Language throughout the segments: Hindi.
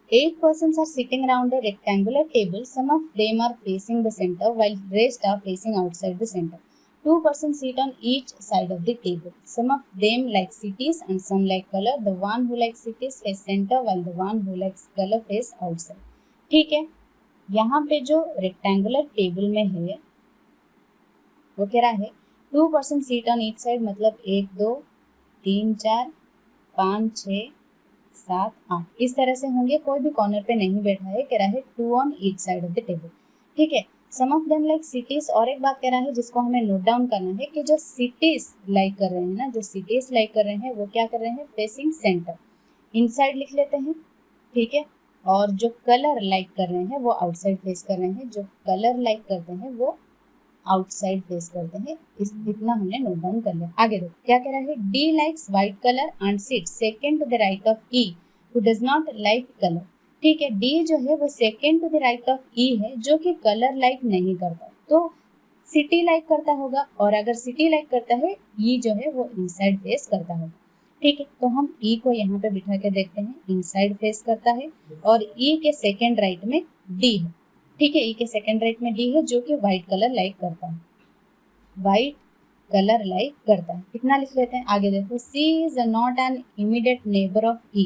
8 persons are sitting around a rectangular table. Some of them are facing the center while rest are facing outside the center. 2 persons sit on each side of the table. Some of them like cities and some like color. The one who likes cities face center while the one who likes color face outside. ठीक है, यहाँ पे जो रेक्टेंगुलर टेबल में है वो कह रहा है 2 person seat on each side, मतलब 1 2 3 4 5 6 7 8 इस तरह से होंगे, कोई भी कॉर्नर पे नहीं बैठा है। कह रहा है 2 on each side of the table. ठीक है, सम ऑफ देम लाइक सिटीज। और एक बात कह रहा है जिसको हमें नोट डाउन करना है कि जो सिटीज लाइक कर रहे हैं ना, जो सिटीज लाइक कर रहे हैं वो क्या कर रहे हैं, फेसिंग सेंटर। इनसाइड लिख लेते हैं। ठीक है, और जो कलर लाइक कर रहे हैं वो आउटसाइड फेस कर रहे हैं। जो कलर लाइक करते हैं वो आउटसाइड फेस करते हैं। इस इतना हमने नोट डाउन कर लिया। आगे देखो क्या कह रहा है, D likes white colour and sit second to the right of E who does not like colour. ठीक है, डी जो है वो second to the right of E है जो कि कलर लाइक नहीं करता, तो सिटी लाइक करता होगा। और अगर सिटी लाइक करता है, ई जो है वो इनसाइड फेस करता होगा। ठीक है, तो हम ई को यहाँ पे बिठा के देखते हैं, इनसाइड फेस करता है और ई के सेकेंड राइट में डी है। ठीक है, ई के सेकेंड राइट में डी है जो कि व्हाइट कलर लाइक करता है, व्हाइट कलर लाइक करता है। कितना लिख लेते हैं, आगे देखो, C is not an immediate neighbour of E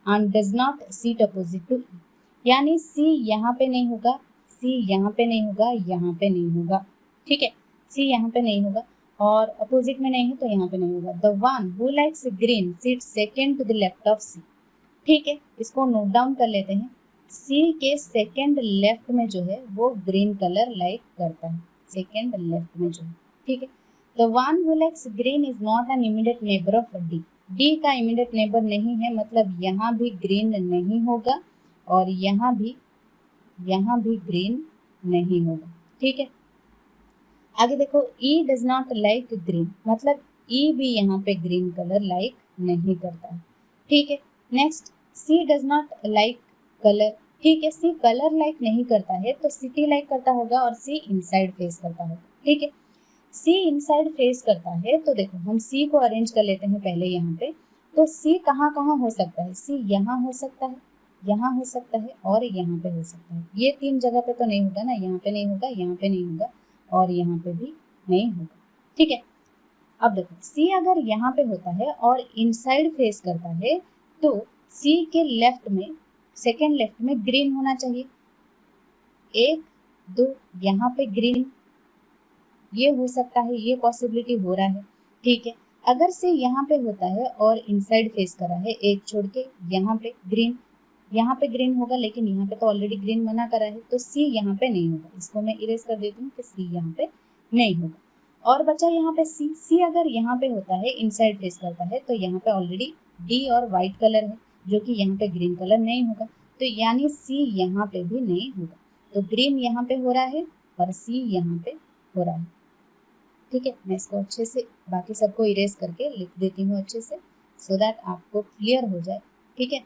and does not seat opposite to E. यानी सी यहाँ पे नहीं होगा, सी यहाँ पे नहीं होगा, यहाँ पे नहीं होगा। ठीक है, सी यहाँ पे नहीं होगा और अपोजिट में नहीं है तो यहाँ पे नहीं होगा। The one who likes green seat second to the left of C. ठीक है, इसको नोट डाउन कर लेते हैं। सी के सेकेंड लेफ्ट में जो है वो ग्रीन कलर लाइक करता है, सेकेंड लेफ्ट में जो है। ठीक है, the one who likes green is not an immediate neighbour of D. D का इमीडिएट नेबर नहीं है, मतलब यहाँ भी ग्रीन नहीं होगा और यहाँ भी ग्रीन नहीं होगा। ठीक है, आगे देखो, ई डज नॉट लाइक ग्रीन, मतलब ई भी यहाँ पे ग्रीन कलर लाइक नहीं करता है। ठीक है, next, C does not like colour. ठीक है, सी कलर लाइक नहीं करता है तो सिटी लाइक करता होगा और सी इनसाइड फेस करता होगा। ठीक है, सी इनसाइड फेस करता है तो देखो हम सी को अरेंज कर लेते हैं पहले यहाँ पे। तो सी कहाँ कहाँ हो सकता है, सी यहाँ हो सकता है, यहाँ हो सकता है और यहाँ पे हो सकता है। ये 3 जगह पे तो नहीं होगा ना, यहाँ पे नहीं होगा, यहाँ पे नहीं होगा और यहाँ पे भी नहीं होगा। ठीक है, अब देखो सी अगर यहाँ पे होता है और इनसाइड फेस करता है तो सी के लेफ्ट में, सेकेंड लेफ्ट में ग्रीन होना चाहिए। 1 2 यहाँ पे ग्रीन, ये हो सकता है, ये पॉसिबिलिटी हो रहा है। ठीक है, अगर सी यहाँ पे होता है और इनसाइड फेस करा है, एक छोड़ के यहाँ पे ग्रीन, यहाँ पे ग्रीन होगा लेकिन यहाँ पे तो ऑलरेडी ग्रीन मना करा है तो सी यहाँ पे नहीं होगा। इसको मैं इरेज कर देती हूँ कि सी यहाँ पे नहीं होगा। और बचा यहाँ पे सी। सी अगर यहाँ पे होता है, इनसाइड फेस करता है तो यहाँ पे ऑलरेडी डी और व्हाइट कलर है जो कि यहाँ पे ग्रीन कलर नहीं होगा, तो यानी सी यहाँ पे भी नहीं होगा। तो ग्रीन यहाँ पे हो रहा है और सी यहाँ पे हो रहा है। ठीक है, मैं इसको अच्छे से बाकी सबको इरेज करके लिख देती हूँ अच्छे से, सो दैट आपको क्लियर हो जाए। ठीक है,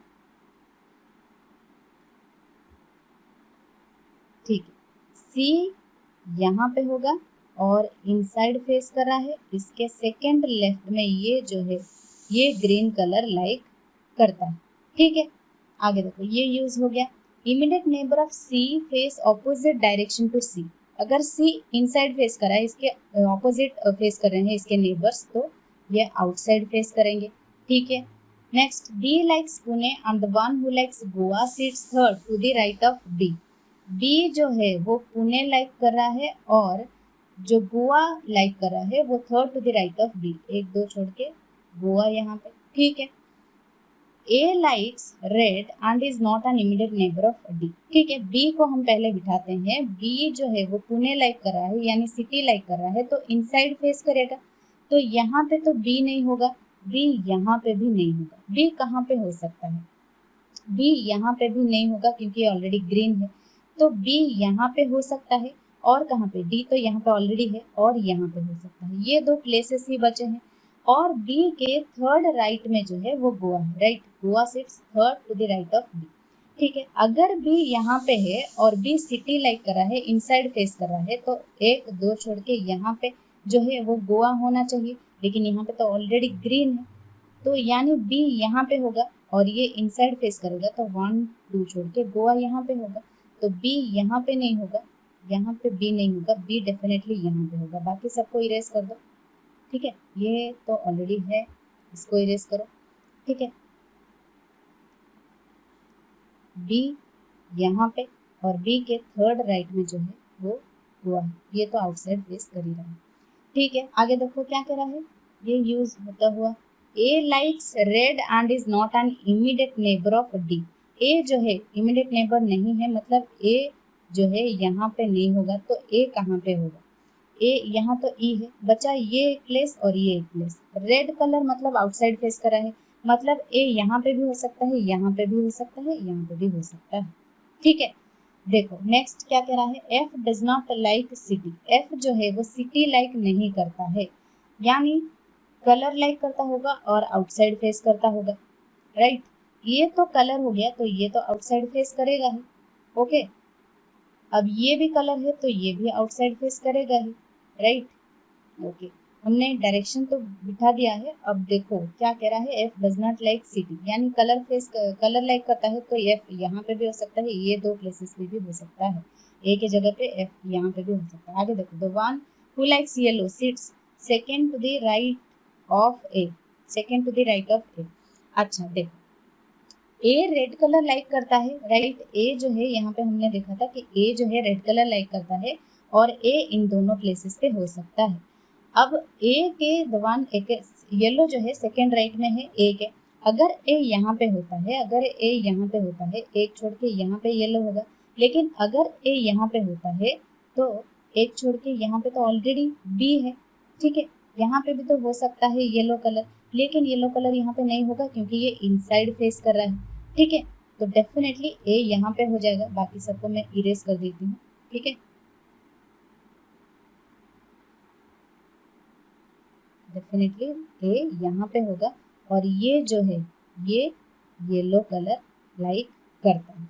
ठीक है, सी यहाँ पे होगा और इनसाइड फेस कर रहा है, इसके सेकेंड लेफ्ट में ये जो है ये ग्रीन कलर लाइक करता है। ठीक है, आगे देखो ये यूज हो गया। Immediate neighbour of C face opposite direction to C. अगर सी इनसाइड फेस कर रहा है, इसके ऑपोजिट फेस कर रहे हैं इसके नेबर्स, तो ये आउटसाइड फेस करेंगे। ठीक है, next, D likes Pune and the one who likes Goa seats third to the right of D. D जो है वो पुणे लाइक कर रहा है और जो गोवा लाइक कर रहा है वो third to the right of D, 1 2 छोड़ के गोवा यहाँ पे। ठीक है, A likes red and is not an immediate neighbour of D. ठीक है, बी को हम पहले बिठाते हैं। बी जो है वो पुणे लाइक कर रहा है यानी सिटी लाइक कर रहा है तो इनसाइड फेस करेगा, तो यहाँ पे तो बी नहीं होगा, बी यहाँ पे भी नहीं होगा। बी कहाँ पे हो सकता है, बी यहाँ पे भी नहीं होगा क्योंकि ऑलरेडी ग्रीन है, तो बी यहाँ पे हो सकता है। और कहाँ पे, डी तो यहाँ पे ऑलरेडी है और यहाँ पे हो सकता है। ये 2 प्लेसेस ही बचे हैं और बी के थर्ड राइट में जो है वो गोवा है। Right, Goa sits third to the right of B. ठीक है, अगर बी यहाँ पे है और बी सिटी लाइक कर रहा है, इनसाइड फेस कर रहा है, तो 1 2 छोड़ के यहाँ पे जो है वो गोवा होना चाहिए, लेकिन यहाँ पे तो ऑलरेडी ग्रीन है तो यानी बी यहाँ पे होगा। और ये इनसाइड फेस करेगा तो 1 2 छोड़ के गोवा यहाँ पे होगा, तो बी यहाँ पे नहीं होगा, यहाँ पे बी नहीं होगा, बी डेफिनेटली यहाँ पे होगा। बाकी सबको इरेज कर दो, ठीक है, ये तो ऑलरेडी है, इसको इरेज करो, ठीक है, बी यहाँ पे और बी के थर्ड राइट में जो है वो गोवा है, ये तो आउटसाइड फेस कर ही रहा है, ठीक है। आगे देखो क्या कह रहा है, ये यूज होता हुआ A likes red and is not an immediate neighbour of D. A जो है इमीडिएट नेबर नहीं है, मतलब ए जो है यहाँ पे नहीं होगा, तो ए कहाँ पे होगा, ए यहाँ तो ई है, बचा ये एक प्लेस और ये एक प्लेस। रेड कलर मतलब आउटसाइड फेस करा है, मतलब ए यहाँ पे भी हो सकता है, यहाँ पे भी हो सकता है, यहाँ पे भी हो सकता है, ठीक है। देखो नेक्स्ट क्या कह रहा है, F does not like city. F जो है वो सिटी लाइक नहीं करता है, यानी कलर लाइक करता होगा और आउटसाइड फेस करता होगा, राइट। ये तो कलर हो गया, तो ये तो आउटसाइड फेस करेगा ही, ओके। अब ये भी कलर है तो ये भी आउटसाइड फेस करेगा ही, राइट, ओके। हमने डायरेक्शन तो बिठा दिया है। अब देखो क्या कह रहा है, F does not like city, यानी कलर लाइक करता है, तो एफ यहाँ पे भी हो सकता है, ये दो प्लेसेस पे भी हो सकता है, ए के जगह पे एफ यहाँ पे भी हो सकता है। आगे देखो, the one who likes yellow sits second to the right of A, second to the right of A. अच्छा देखो, ए रेड कलर लाइक करता है, राइट। ए जो है यहाँ पे हमने देखा था कि ए जो है रेड कलर लाइक करता है और ए इन दोनों प्लेसेस पे हो सकता है। अब ए के दवान एक येलो जो है सेकेंड राइट में है ए के, अगर ए यहाँ पे होता है, अगर ए यहाँ पे होता है, एक छोड़ के यहाँ पे येलो होगा, लेकिन अगर ए यहाँ पे होता है तो एक छोड़ के यहाँ पे तो ऑलरेडी बी है, ठीक है। यहाँ पे भी तो हो सकता है येलो कलर, लेकिन येलो कलर यहाँ पे नहीं होगा क्योंकि ये इनसाइड फेस कर रहा है, ठीक है। तो डेफिनेटली ए यहाँ पे हो जाएगा, बाकी सबको मैं इरेज कर देती हूँ, ठीक है। डेफिनेटली ए यहाँ पे होगा और ये जो है ये येलो कलर लाइक करता है,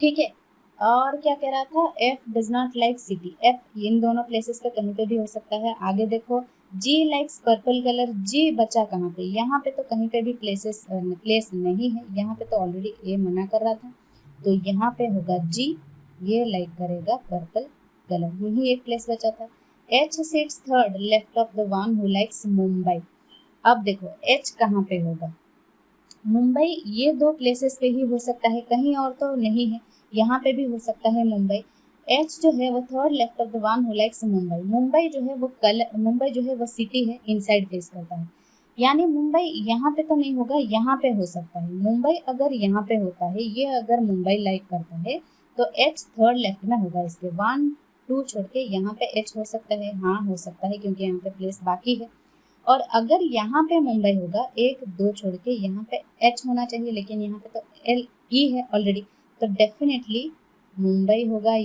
ठीक है। और क्या कह रहा था, F does not like city, F इन दोनों प्लेसेस पे कहीं पे भी हो सकता है। आगे देखो, जी लाइक्स पर्पल कलर, जी बचा कहाँ पे, यहाँ पे तो कहीं पे भी प्लेस नहीं है, यहाँ पे तो ऑलरेडी ए मना कर रहा था, तो यहाँ पे होगा जी, ये लाइक करेगा पर्पल कलर, यही एक प्लेस बचा था। H seats third left of the one who likes Mumbai. अब देखो एच कहाँ पे होगा, मुंबई ये दो प्लेसेस पे ही हो सकता है, कहीं और तो नहीं है, यहाँ पे भी हो सकता है मुंबई। एच जो है वो third left of the one who likes Mumbai. Mumbai जो है वो कलर, मुंबई जो है वो सिटी है, इनसाइड फेस करता है, यानी मुंबई यहाँ पे तो नहीं होगा, यहाँ पे हो सकता है। मुंबई अगर यहाँ पे होता है, ये अगर मुंबई लाइक करता है तो एच थर्ड लेफ्ट में होगा इसके, 1 2 छोड़ के यहाँ पे एच हो सकता है, हाँ हो सकता है क्योंकि यहाँ पे प्लेस बाकी है। और अगर यहाँ पे मुंबई होगा, 1 2 छोड़ के यहाँ पे एच होना चाहिए, लेकिन यहाँ पे तो एल ई है ऑलरेडी, तो डेफिनेटली मुंबई होगा।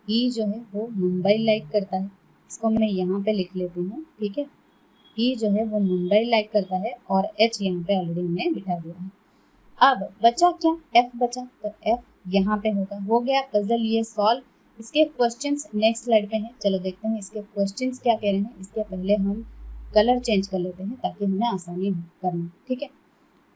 ई जो है वो मुंबई लाइक करता है, इसको मैं यहाँ पे लिख लेती हूँ, ठीक है। ई जो है वो मुंबई लाइक करता है और एच यहाँ पे ऑलरेडी हमने बिठा दिया है। अब बचा क्या, एफ बचा, तो एफ यहाँ पे होगा। हो गया पजल ये सॉल्व। इसके क्वेश्चंस नेक्स्ट स्लाइड पे हैं, चलो देखते हैं इसके क्वेश्चंस क्या कह रहे हैं। इसके पहले हम कलर चेंज कर लेते हैं ताकि हमें आसानी हो करना, ठीक है।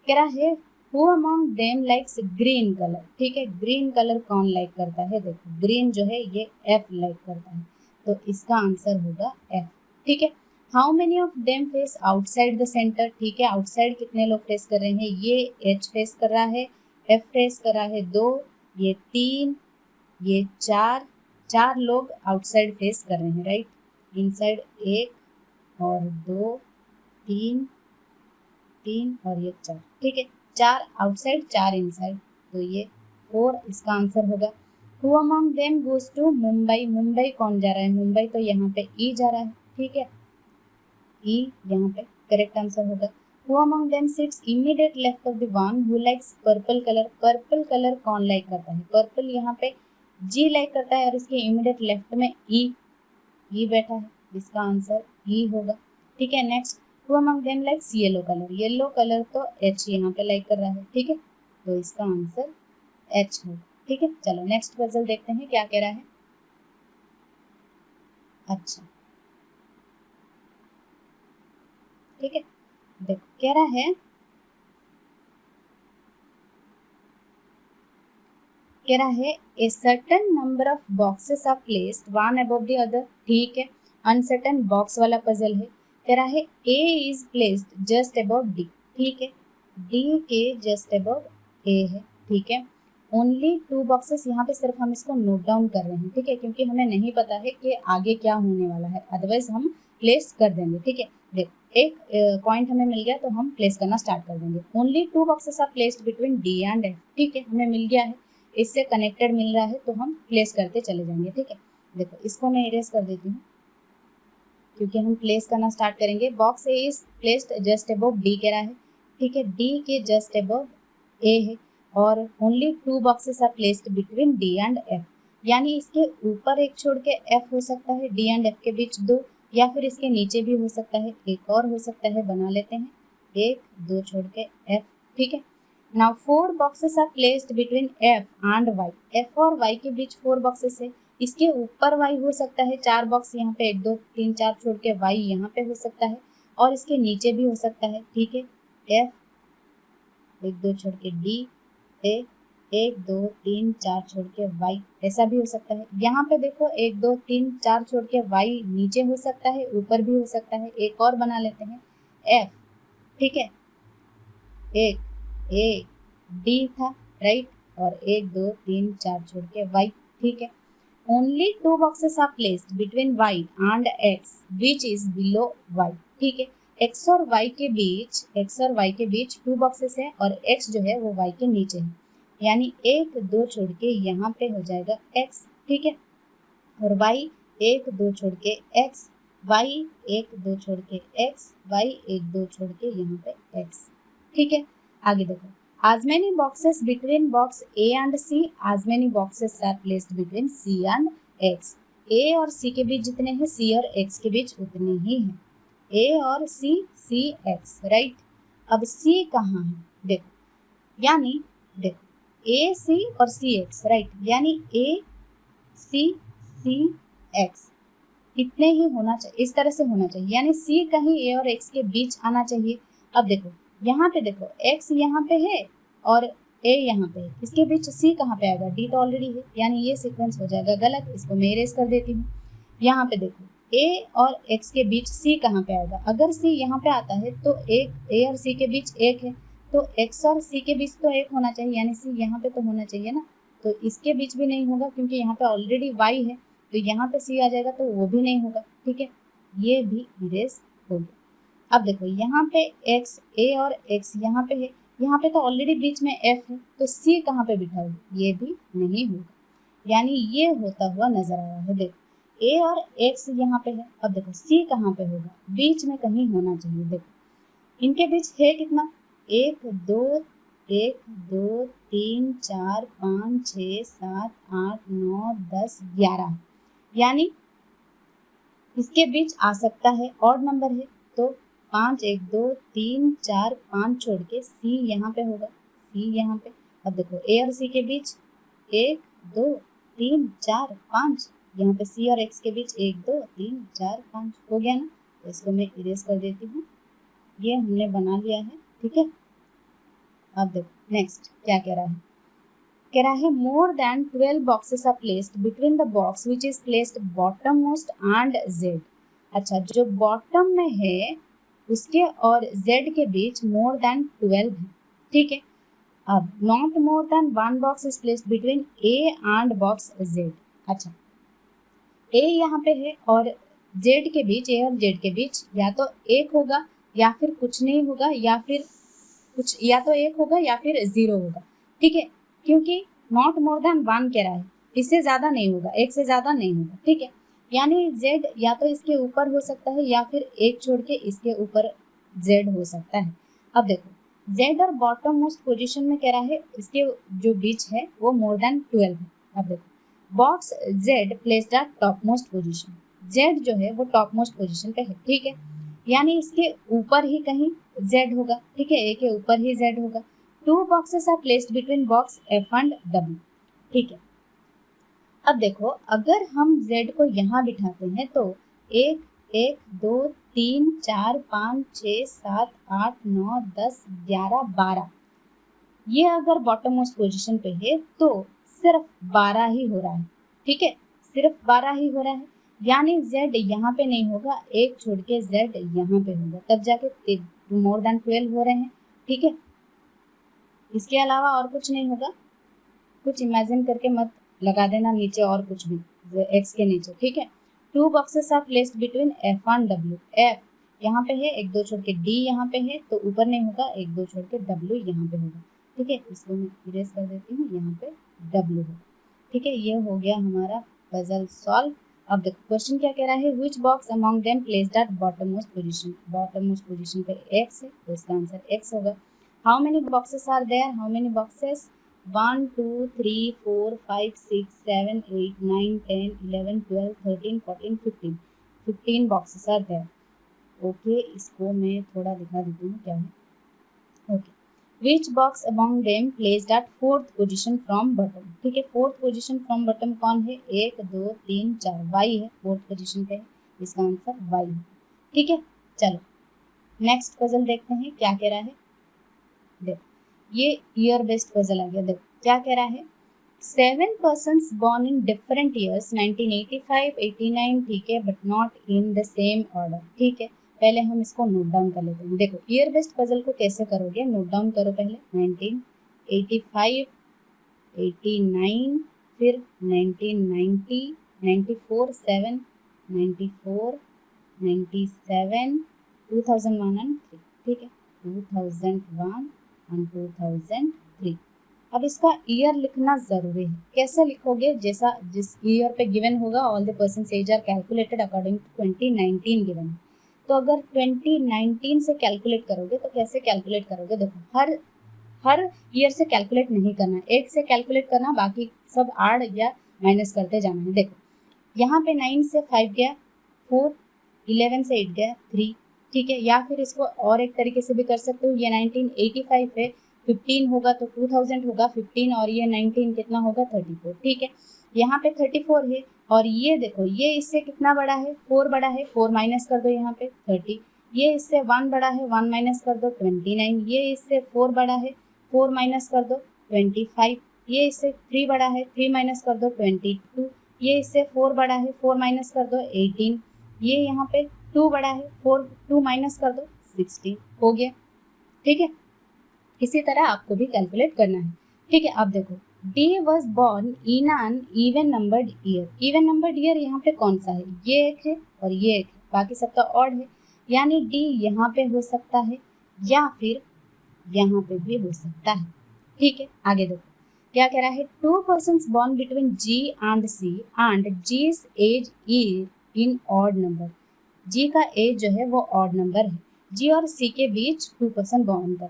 कह रहा है who among them likes green colour, ठीक है। ग्रीन कलर कौन लाइक करता है, देखो ग्रीन जो है ये एफ लाइक करता है, तो इसका आंसर होगा एफ, ठीक है। How many of them face outside the centre, ठीक है। आउटसाइड कितने लोग फेस कर रहे हैं, ये एच फेस कर रहा है, एफ फेस कर रहा है 2, ये 3, ये 4, 4 लोग आउटसाइड फेस कर रहे हैं, राइट। इनसाइड 1 और 2 3 3 और ये 4, ठीक है। 4 आउटसाइड 4 इनसाइड, तो ये 4 इसका आंसर होगा। Who among them goes to Mumbai, Mumbai कौन जा रहा है, मुंबई तो यहाँ पे ई जा रहा है, ठीक है। ई यहाँ पे करेक्ट आंसर होगा। Who among them sits immediate left of the one who likes purple colour, purple colour कौन लाइक करता है, पर्पल यहाँ पे जी लाइक करता है और इसके इमीडिएट लेफ्ट में ई बैठा है, इसका आंसर ई होगा, ठीक है। Next, who among them likes yellow colour, yellow colour तो एच यहाँ पे लाइक कर रहा है, ठीक है, तो इसका आंसर एच होगा, ठीक है। चलो नेक्स्ट पजल देखते हैं क्या कह रहा है। अच्छा ठीक है, देखो कह रहा है कह रहा है a certain number of boxes are placed one above the other, ठीक है, अनसर्टेन बॉक्स वाला पजल है। कह रहा है A is placed just above D, ठीक है, डी के जस्ट अबव ए है, ठीक है। ओनली 2 बॉक्सेस, यहाँ पे सिर्फ हम इसको नोट डाउन कर रहे हैं, ठीक है, क्योंकि हमें नहीं पता है कि आगे क्या होने वाला है, अदरवाइज हम प्लेस कर देंगे, ठीक है। देखो एक पॉइंट हमें मिल गया तो हम प्लेस करना स्टार्ट कर देंगे। Only 2 boxes are placed between D and F, ठीक है, हमें मिल गया है, इससे कनेक्टेड मिल रहा है तो हम प्लेस करते चले जाएंगे, ठीक है। देखो इसको मैं इरेज कर देती हूँ क्योंकि हम प्लेस करना स्टार्ट करेंगे। Box A is placed just above D कह रहा है, ठीक है, डी के जस्ट अबव ए है और only 2 boxes are placed between D and F, यानी इसके ऊपर एक छोड़ के एफ हो सकता है, डी एंड एफ के बीच 2, या फिर इसके नीचे भी हो सकता है, एक और हो सकता है, बना लेते हैं 1 2 छोड़ के एफ, ठीक है। Now 4 boxes are placed between F and Y, F और वाई के बीच 4 बॉक्सेस है, इसके ऊपर वाई हो सकता है, 4 बॉक्स यहाँ पे 1 2 3 4 छोड़ के वाई यहाँ पे हो सकता है और इसके नीचे भी हो सकता है, ठीक है, एफ 1 2 छोड़ के डी, ए 1 2 3 4 छोड़ के वाई, ऐसा भी हो सकता है। यहाँ पे देखो 1 2 3 4 छोड़ के वाई नीचे हो सकता है, ऊपर भी हो सकता है, एक और बना लेते हैं एफ, ठीक है, एक ए डी था, राइट, और 1 2 3 4 छोड़ के वाई, ठीक है। Only 2 boxes are placed between Y and X which is below Y, ठीक है, एक्स और वाई के बीच 2 बॉक्सेस है और एक्स जो है वो वाई के नीचे है, यानी 1 2 छोड़ के यहाँ पे हो जाएगा एक्स, ठीक है, और वाई 1 2 छोड़ के एक्स, वाई 1 2 छोड़ के एक्स, वाई 1 2 छोड़ के यहाँ पे एक्स, ठीक है। आगे देखो, as many boxes between box A and C, as many boxes are placed between C and X, A और C के बीच जितने हैं C और X के बीच उतने ही हैं, A और C, C X, राइट। अब C कहाँ है, देखो, यानी देखो A C और C X, राइट, यानी A C C X इतने ही होना चाहिए, इस तरह से होना चाहिए, यानी C कहीं A और X के बीच आना चाहिए। अब देखो यहाँ पे देखो x यहाँ पे है और a यहाँ पे है, इसके बीच c कहाँ पे आएगा, d तो ऑलरेडी है, यानी ये सीक्वेंस हो जाएगा गलत, इसको मैं इरेज कर देती हूँ। यहाँ पे देखो a और x के बीच c कहाँ पे आएगा, अगर c यहाँ पे आता है तो एक a और c के बीच 1 है, तो x और c के बीच तो 1 होना चाहिए, यानी c यहाँ पे तो होना चाहिए ना, तो इसके बीच भी नहीं होगा क्योंकि यहाँ पे ऑलरेडी y है, तो यहाँ पे c आ जाएगा तो वो भी नहीं होगा, ठीक है, ये भी इरेज हो गया। अब देखो यहाँ पे x a और x यहाँ पे है, यहाँ पे तो ऑलरेडी बीच में f है, तो c कहाँ पे बिठा होगा, ये भी नहीं होगा, यानी ये होता हुआ नजर आ रहा है। देखो a और x यहाँ पे है, अब देखो c कहाँ पे होगा, बीच में कहीं होना चाहिए। देखो इनके बीच है कितना, 1 2 3 4 5 6 7 8 9 10 11, यानी इसके बीच आ सकता है, ऑड नंबर है, तो 5 1 2 3 4 5 छोड़ के C यहाँ पे होगा, C यहाँ पे। अब देखो A और C के बीच 1 2 3 4 5, यहाँ पे C और X के बीच 1 2 3 4 5 हो गया ना, तो इसको मैं इरेज कर देती हूँ, ये हमने बना लिया है, ठीक है। अब देखो नेक्स्ट क्या कह रहा है, कह रहा है more than 12 boxes are placed between the box which is placed bottom most and Z, अच्छा जो बॉटम में है उसके और Z के बीच मोर देन 12 है, ठीक है। अब not more than 1 box is placed between A and box Z, अच्छा A यहाँ पे है और Z के बीच, A और Z के बीच या तो 1 होगा या फिर कुछ नहीं होगा, या फिर कुछ, या तो 1 होगा या फिर 0 होगा, ठीक है, क्योंकि नॉट मोर देन 1 कह रहा है, इससे ज्यादा नहीं होगा, 1 से ज्यादा नहीं होगा, ठीक है, यानी Z या तो इसके ऊपर हो सकता है या फिर 1 छोड़ के इसके ऊपर Z हो सकता है। अब देखो Z और बॉटम मोस्ट पोजीशन में कह रहा है इसके जो बीच है वो मोर देन 12 है। अब देखो box Z placed at top most position, Z जो है वो टॉप मोस्ट पोजीशन पे है, ठीक है, यानी इसके ऊपर ही कहीं Z होगा, ठीक है, A के ऊपर ही Z होगा। 2 boxes are placed between box F and W, ठीक है। अब देखो अगर हम Z को यहाँ बिठाते हैं तो 1 1 2 3 4 5 6 7 8 9 10 11 12, ये अगर बॉटम मोस्ट पोजीशन पे है तो सिर्फ 12 ही हो रहा है, ठीक है, सिर्फ 12 ही हो रहा है, यानी z यहाँ पे नहीं होगा, एक छोड़ के z यहाँ पे होगा, तब जाके मोर देन 12 हो रहे हैं, ठीक है। इसके अलावा और कुछ नहीं होगा, कुछ इमेजिन करके मत लगा देना नीचे और कुछ भी x के नीचे, ठीक है। 2 boxes are placed between f and w, f यहाँ पे है, एक दो छोड़ के d यहाँ पे है, तो ऊपर नहीं होगा, एक दो छोड़ के w यहाँ पे होगा, ठीक है। इसको मैं इरेज कर देती हूँ, यहाँ पे w है, ठीक है। ये हो गया हमारा पजल सॉल्व। अब देखो क्वेश्चन क्या कह रहा है, which box among them placed at bottom most position, bottom most position पे x है, तो इसका आंसर x होगा। How many boxes are there, how many boxes, 1 2 3 4 5 6 7 8 9 10 11 12 13 14 15, 15 boxes are there. Okay, इसको मैं थोड़ा दिखा देती हूँ क्या है। Okay, which box among them placed eight 4th position from bottom, ठीक है। 4th पोजीशन फ्रॉम बॉटम कौन है, 1 2 3 4, y है, 4th पोजीशन पे है, इसका आंसर y है, ठीक है। चलो नेक्स्ट पजल देखते हैं क्या कह रहा है। देखो ये ईयर बेस्ड पजल आ गया। देखो क्या कह रहा है, 7 persons born in different years 1985 89, ठीक है, but not in the same order, ठीक है। पहले हम इसको नोट डाउन कर लेते हैं। देखो ईयर बेस्ड पजल को कैसे करोगे, नोट डाउन करो पहले 1985 89, फिर 1990 94 7 94 97 2001 एंड 3, ठीक है, 2001 एंड 2003। अब इसका ईयर लिखना जरूरी है। कैसे लिखोगे, जैसा जिस ईयर पे गिवन होगा, all the persons age are calculated according to 2019 given है, तो अगर 2019 से कैलकुलेट करोगे तो कैसे कैलकुलेट करोगे, देखो हर ईयर से कैलकुलेट नहीं करना, एक से कैलकुलेट करना, बाकी सब ऐड या माइनस करते जाना है। देखो यहाँ पे 9 से 5 गया 4, 11 से 8 गया 3, ठीक है। या फिर इसको और एक तरीके से भी कर सकते हो, ये 1985 है, 15 होगा तो 2000 होगा 15, और ये 19 कितना होगा 34, ठीक है। यहाँ पे 34 है, और ये देखो ये इससे कितना बड़ा है, 4 बड़ा है, 4 माइनस कर दो यहाँ पे 30, ये इससे 1 बड़ा है, 1 माइनस कर दो 29, ये इससे 4 बड़ा है, 4 माइनस कर दो 25, ये इससे 3 बड़ा है, 3 माइनस कर दो 22, ये इससे 4 बड़ा है, 4 माइनस कर दो 18, ये यहाँ पे 2 बड़ा है, 2 माइनस कर दो 16, हो गया, ठीक है। इसी तरह आपको भी कैलकुलेट करना है, ठीक है। अब देखो D was born in an even numbered year, even numbered year यहाँ पे कौन सा है, ये एक है और ये एक है, बाकी सबका ऑड है, यानी D यहाँ पे हो सकता है या फिर यहाँ पे भी हो सकता है, ठीक है। आगे देखो क्या कह रहा है, 2 persons born between G and C and G's age is in odd number, G का एज जो है वो ऑड नंबर है, G और C के बीच 2 पर्सन बॉर्न कर,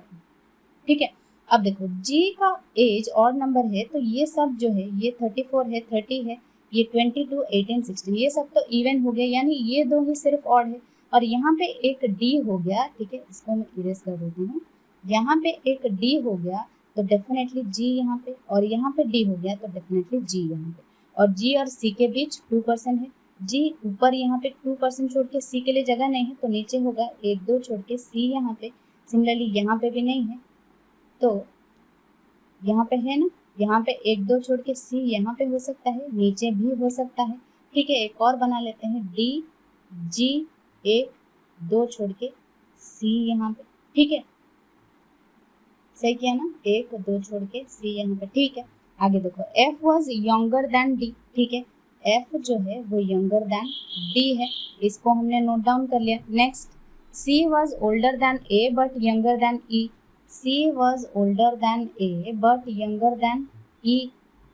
ठीक है। अब देखो G का एज ऑड नंबर है, तो ये सब जो है, ये 34 है, 30 है, ये 22 18 16, ये सब तो इवन हो गया, यानी ये दो ही सिर्फ ऑड है, और यहाँ पे एक D हो गया, ठीक है। इसको मैं इरेज कर देती हूँ, यहाँ पे एक D हो गया तो डेफिनेटली G यहाँ पे, और यहाँ पे D हो गया तो डेफिनेटली G यहाँ पे, और G और C के बीच 2 पर्सन है, G ऊपर यहाँ पे 2 पर्सन छोड़ के C के लिए जगह नहीं है, तो नीचे होगा 1 2 छोड़ के C यहाँ पे, सिमिलरली यहाँ पे भी नहीं है, तो यहाँ पे है ना, यहाँ पे 1 2 छोड़ के C यहाँ पे हो सकता है, नीचे भी हो सकता है, ठीक है। एक और बना लेते हैं, D G 1 2 छोड़ के C यहाँ पे, ठीक है, सही किया ना, 1 2 छोड़ के C यहाँ पे, ठीक है। आगे देखो F was younger than D, ठीक है, F जो है वो younger than D है, इसको हमने नोट डाउन कर लिया। Next C was older than A but younger than E, C was older than A but younger than E,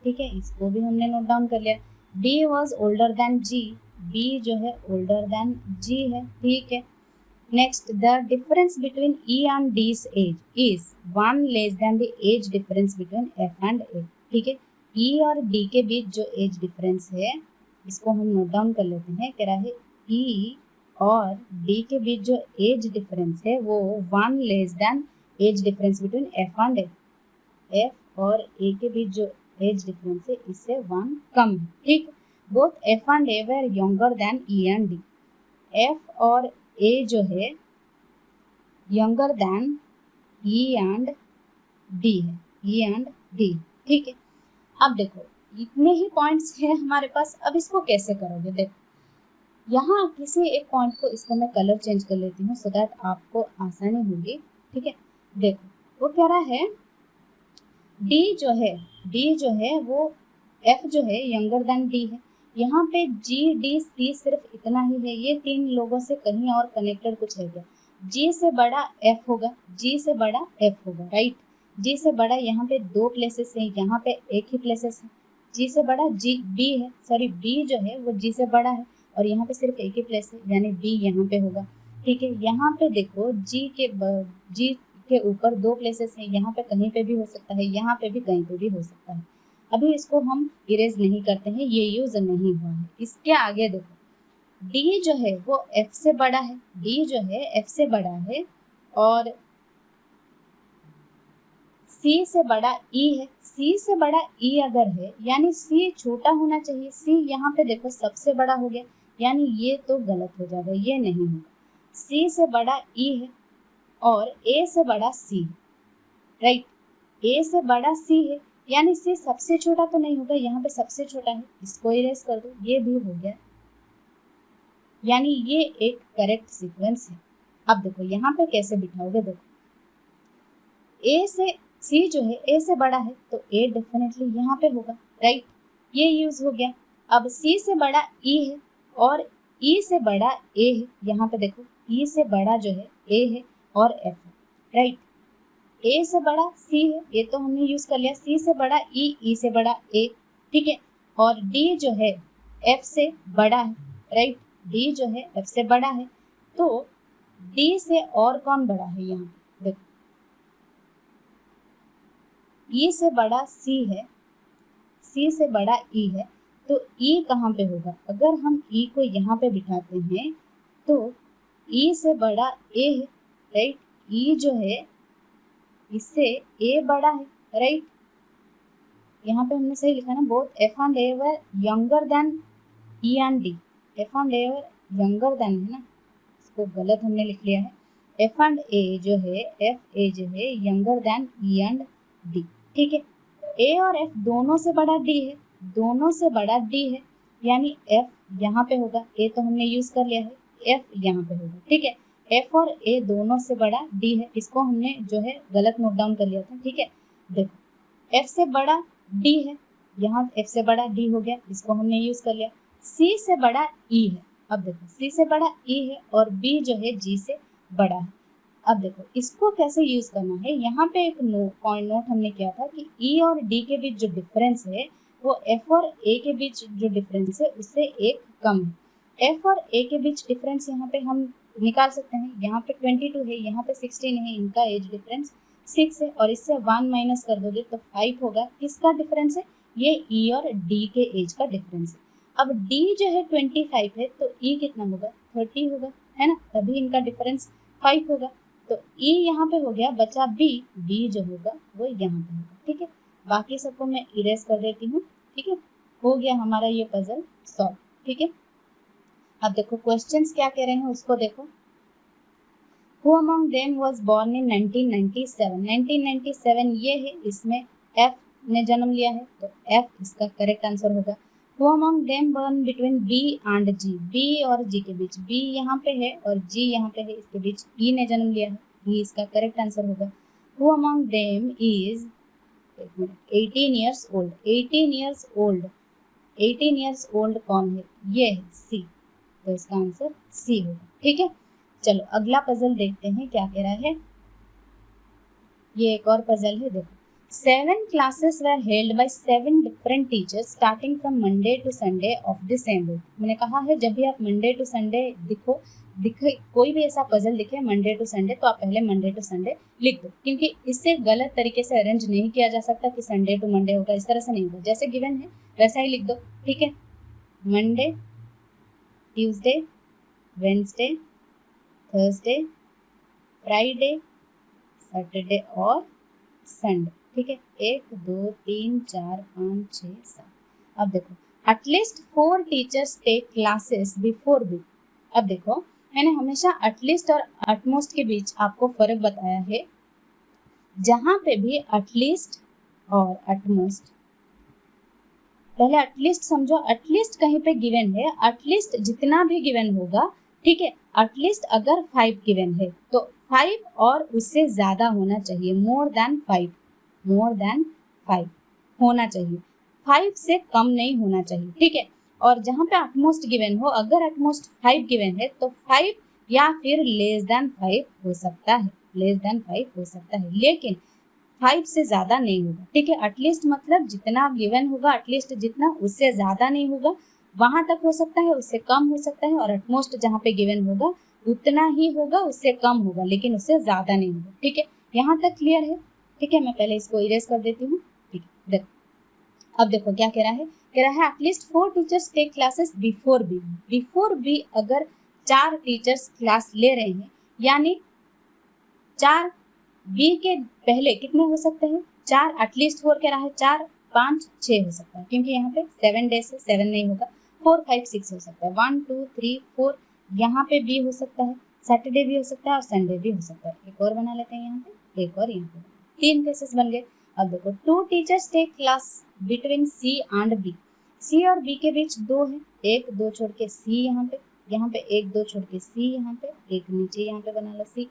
ठीक है, इसको भी हमने नोट डाउन कर लिया। D was older than G, B जो है older than G है, ठीक है। Next, the difference between E and D's age is 1 less than the age difference between F and A, ठीक है। E और D के बीच जो एज डिफरेंस है, इसको हम नोट डाउन कर लेते हैं। कह रहा है E और D के बीच जो एज डिफरेंस है वो 1 less than age difference between F and A, F और A के बीच जो एज डिफरेंस है इससे 1 कम है, ठीक। Both F and A were younger than E and D, F और A जो है younger than E and D है, E and D, ठीक है। अब देखो इतने ही पॉइंट्स हैं हमारे पास, अब इसको कैसे करोगे? देखो यहाँ किसी एक पॉइंट को इसका मैं कलर चेंज कर लेती हूँ सो दैट आपको आसानी होगी। ठीक है, देखो वो कह रहा है डी जो है वो एफ जो है यंगर देन डी है। यहाँ पे जी डी सी सिर्फ इतना ही है, ये तीन लोगों से कहीं और कनेक्टेड कुछ है क्या? जी से बड़ा एफ होगा, जी से बड़ा एफ होगा, राइट। जी से बड़ा यहाँ पे दो प्लेसेस है, यहाँ पे एक ही प्लेसेस है। जी से बड़ा जी बी है, सॉरी बी जो है वो जी से बड़ा है और यहाँ पे सिर्फ एक ही प्लेस है यानी बी यहाँ पे होगा। ठीक है, यहाँ पे देखो जी के ऊपर दो प्लेसेस हैं, यहाँ पे कहीं पे भी हो सकता है, यहाँ पे भी कहीं पे भी हो सकता है। अभी इसको हम इरेज नहीं करते हैं, ये यूज नहीं हुआ है। इसके आगे देखो डी जो है वो एफ से बड़ा है, डी जो है एफ से बड़ा है और सी से बड़ा ई है। सी से बड़ा ई अगर है यानी सी छोटा होना चाहिए। सी यहाँ पे देखो सबसे बड़ा हो गया यानी ये तो गलत हो जाएगा, ये नहीं होगा। सी से बड़ा ई है और ए से बड़ा सी, राइट। ए से बड़ा सी है यानी सी सबसे छोटा तो नहीं होगा, यहाँ पे सबसे छोटा है, इसको इरेज कर दो, ये भी हो गया यानी ये एक करेक्ट सीक्वेंस है। अब देखो यहाँ पे कैसे बिठाओगे, देखो ए से सी जो है ए से बड़ा है तो ए डेफिनेटली यहाँ पे होगा, राइट, ये यूज हो गया। अब सी से बड़ा ई है और ई से बड़ा ए है, यहाँ पे देखो ई से बड़ा जो है ए है और एफ है, राइट। ए से बड़ा सी है, ये तो हमने यूज कर लिया, सी से बड़ा ई से बड़ा ए, ठीक है। और डी जो है एफ से बड़ा है, राइट, डी जो है एफ से बड़ा है तो डी से और कौन बड़ा है, यहाँ देखो ई से बड़ा सी है, सी से बड़ा ई है तो ई कहाँ पे होगा? अगर हम ई को यहाँ पे बिठाते हैं तो ई से बड़ा ए है, राइट, ई जो है इससे ए बड़ा है, राइट। यहाँ पे हमने सही लिखा ना, both F and A were younger than E and D. F and A were younger than है ना, इसको गलत हमने लिख लिया है। एफ एंड ए जो है younger than E and D, ठीक है। ए और एफ दोनों से बड़ा डी है, दोनों से बड़ा डी है यानी एफ यहाँ पे होगा, ए तो हमने यूज कर लिया है, एफ यहाँ पे होगा, ठीक है। एफ और ए दोनों से बड़ा डी है, इसको हमने जो है गलत नोट डाउन कर लिया था, ठीक है। देखो एफ से बड़ा डी है, यहाँ एफ से बड़ा डी हो गया, इसको हमने यूज कर लिया। सी से बड़ा ई है, अब देखो सी से बड़ा ई है और बी जो है जी से बड़ा है। अब देखो इसको कैसे यूज करना है, यहाँ पे एक पॉइंट नोट हमने किया था कि ई और डी के बीच जो डिफरेंस है वो एफ और ए के बीच जो डिफरेंस है उससे एक कम है। एफ और ए के बीच डिफरेंस यहाँ पे हम निकाल सकते हैं, यहाँ पे 22 है, यहाँ पे 16 है, इनका एज डिफरेंस 6 है और इससे 1 माइनस कर दोगे तो 5 होगा। किसका डिफरेंस है? ये ई और डी के एज का डिफरेंस है। अब डी जो है 25 है तो ई कितना होगा? 30 होगा, है ना, तभी इनका डिफरेंस 5 होगा। तो ई यहाँ पे हो गया, बचा बी, बी जो होगा वो यहाँ पे होगा, ठीक है। बाकी सबको मैं इरेज कर देती हूँ, ठीक है। हो गया हमारा ये पजल सॉल्व, ठीक है। अब देखो क्वेश्चंस क्या कह रहे हैं उसको देखो। Who among them was born in 1997? 1997 ये है, इसमें F ने जन्म लिया है तो F इसका करेक्ट आंसर होगा। Who among them born between B and G? B और G के बीच, B यहाँ पे है और G यहाँ पे है, इसके बीच E ने जन्म लिया है, E इसका करेक्ट आंसर होगा। Who among them is 18 years old? 18 years old, 18 years old कौन है? ये है C, तो इसका आंसर C होगा, ठीक है। चलो अगला पजल देखते हैं क्या कह रहा है। ये एक और पजल है, देखो 7 classes were held by 7 different teachers starting from Monday to Sunday of the same week। मैंने कहा है जब भी आप मंडे टू संडे दिखे कोई भी ऐसा पजल दिखे मंडे टू संडे तो आप पहले मंडे टू संडे लिख दो, क्योंकि इससे गलत तरीके से अरेंज नहीं किया जा सकता कि संडे टू मंडे होगा, इस तरह से नहीं होगा, जैसे गिवन है वैसा ही लिख दो, ठीक है। Monday, Tuesday, Wednesday, Thursday, Friday, Saturday और संडे, ठीक है। 1 2 3 4 5 6 7। अब देखो at least 4 teachers take classes before week. अब देखो मैंने हमेशा एटलीस्ट और एटमोस्ट के बीच आपको फर्क बताया है। जहां पे भी एटलीस्ट और एटमोस्ट पहले एटलीस्ट समझो, एटलीस्ट कहीं पे गिवन है, एटलीस्ट जितना भी गिवन होगा, ठीक है, एटलीस्ट अगर 5 गिवन है तो 5 और उससे ज्यादा होना चाहिए, मोर देन 5, मोर देन 5 होना चाहिए, 5 से कम नहीं होना चाहिए, ठीक है। और जहां पे एटमोस्ट गिवन हो, अगर एटमोस्ट 5 गिवन है तो 5 या फिर लेस देन 5 हो सकता है, लेस देन 5 हो सकता है, लेकिन 5 से ज्यादा नहीं होगा, ठीक है। एटलीस्ट मतलब जितना गिवन होगा, एटलीस्ट जितना, उससे ज्यादा नहीं होगा, वहां तक हो सकता है, उससे कम हो सकता है, और एटमोस्ट जहाँ पे गिवन होगा उतना ही होगा, उससे कम होगा, लेकिन उससे ज्यादा नहीं होगा, ठीक है। यहाँ तक क्लियर है, ठीक है। मैं पहले इसको इरेज कर देती हूँ, ठीक है। देखो अब देखो क्या कह रहा है, कह रहा है at least 4 teachers take classes before B. Before B अगर 4 टीचर्स क्लास ले रहे हैं, यानी 4 बी के पहले कितने हो सकते हैं, 4, एटलीस्ट 4 कह रहा है, 4 5 6 हो सकता है, क्योंकि यहाँ पे 7 डेज से 7 नहीं होगा, 4 5 6 हो सकता है, 1 2 3 4, यहाँ पे बी हो सकता है, सैटरडे भी हो सकता है और संडे भी हो सकता है। एक और बना लेते हैं, यहाँ पे एक और, यहाँ पे 3 केसेस बन गए। अब देखो 2 teachers take class between C and B. C और बी के बीच 2 है, 1 2 छोड़ के सी यहाँ पे 1 2 छोड़ के सी यहाँ पे, एक नीचे यहाँ पे बना लो सी।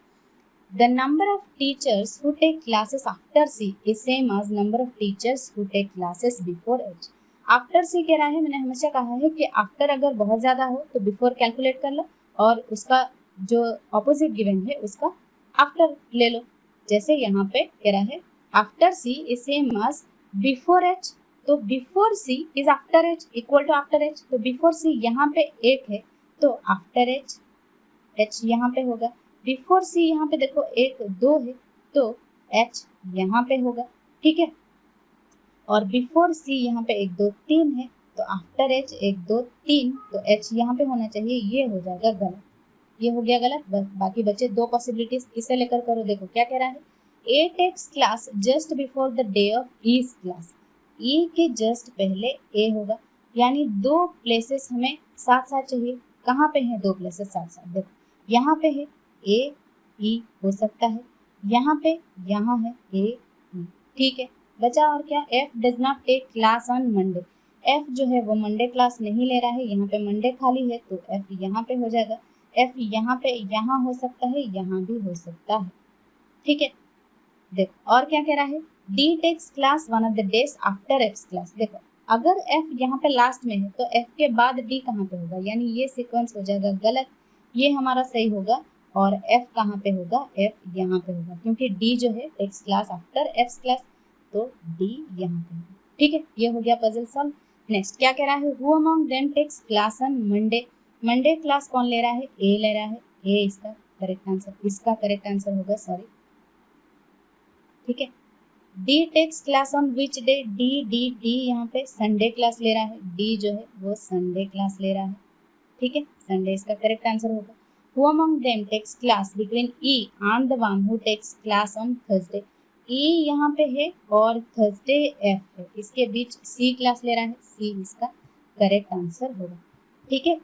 The number of teachers who take classes after C is same as number of teachers who take classes before H. After C कह रहा है, मैंने हमेशा कहा है कि after अगर बहुत ज़्यादा हो तो before कैलकुलेट कर लो, और उसका जो ऑपोजिट गिवन है उसका after ले लो। जैसे यहाँ पे कह रहा है after C is same as before H, तो before C is after H equal to after H, तो before C यहाँ पे 1 है तो after H, H यहाँ पे होगा। बिफोर सी यहाँ पे देखो 1 2 है तो H यहाँ पे होगा, ठीक है। और बिफोर सी यहाँ पे 1 2 3 है तो आफ्टर H 1 2 3 तो H यहाँ पे होना चाहिए, ये हो जाएगा गलत, ये हो गया गलत। बस बाकी बचे 2 पॉसिबिलिटीज, इसे लेकर करो। देखो क्या कह रहा है, A takes class just before the day of E's class. E के जस्ट पहले ए होगा, यानी 2 प्लेसेस हमें साथ साथ चाहिए। कहाँ पे है 2 प्लेसेस साथ साथ, देखो यहाँ पे है ए ई हो सकता है, यहाँ पे यहाँ है ए ई, ठीक है। बचा और क्या, F does not take class on Monday. F जो है वो मंडे क्लास नहीं ले रहा है, यहाँ पे मंडे खाली है तो एफ यहाँ पे हो जाएगा। एफ यहाँ पे यहाँ हो सकता है, यहाँ भी हो सकता है, ठीक है। देखो और क्या कह रहा है, D takes class one of the days after F class. देखो अगर एफ यहाँ पे लास्ट में है तो एफ के बाद डी कहाँ पे होगा, यानी ये सीक्वेंस हो जाएगा गलत, ये हमारा सही होगा। और f कहाँ पे होगा, f यहाँ पे होगा, क्योंकि d जो है takes class after f class, तो d यहाँ पे होगा, ठीक है। ये हो गया पजल सॉल्व। नेक्स्ट क्या कह रहा है, who among them takes class on Monday. Monday class कौन ले रहा है, a ले रहा है, a इसका करेक्ट आंसर, इसका करेक्ट आंसर होगा, सॉरी, ठीक है। d takes class on which day, d यहाँ पे संडे क्लास ले रहा है, d जो है वो संडे क्लास ले रहा है, ठीक है, संडे इसका करेक्ट आंसर होगा। Who among them takes class between E and the one who takes class on Thursday? E यहाँ पे है और Thursday F है, इसके बीच C क्लास ले रहा है, C इसका करेक्ट आंसर होगा, ठीक है।